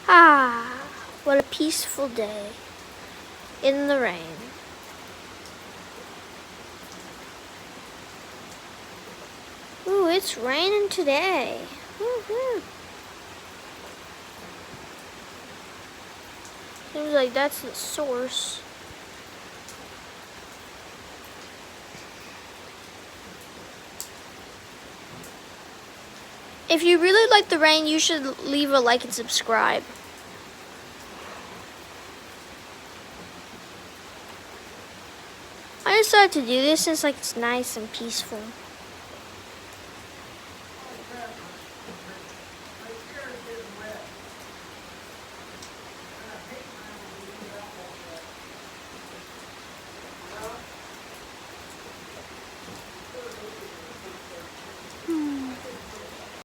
Ah, what a peaceful day in the rain. Ooh, it's raining today. Woohoo. Seems like that's the source. If you really like the rain, you should leave a like and subscribe. I decided to do this since it's nice and peaceful.